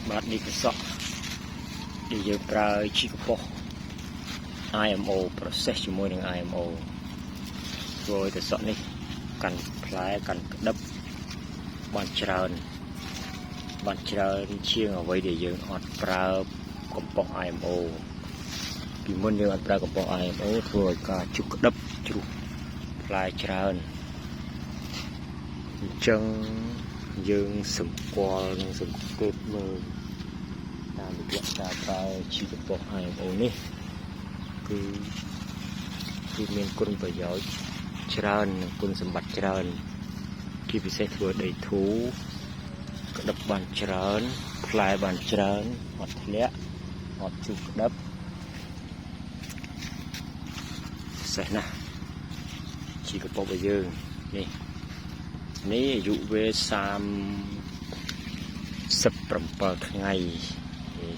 បាទនេះកសក់ដែលយើងប្រើជីកប៉ុស IMO process ជាមួយនឹង IMO ធ្វើឲ្យកសក់នេះកាន់ផ្លែកាន់ក្តឹបបានច្រើនជាងអ្វីដែលយើងអត់ប្រើកំប៉ុស IMO ពីមុនយើងអត់ប្រើកំប៉ុស IMO ធ្វើឲ្យការជុះក្តឹបជ្រុះផ្លែច្រើនអញ្ចឹងយើងសម្គាល់និងសង្កេតមើលតាមរយៈការប្រើជីកប៉ុស IMO នេះគឺមានគុណប្រយោជន៍ច្រើននិងគុណសម្បត្តិច្រើនជាពិសេសធ្វើដីធូរក្តឹបបានច្រើនផ្លែបានច្រើនអត់ធ្លាក់អត់ជុះក្តឹបពិសេសណាស់ជីកប៉ុសរបស់យើងនេះអាយុវា37ថ្ងៃ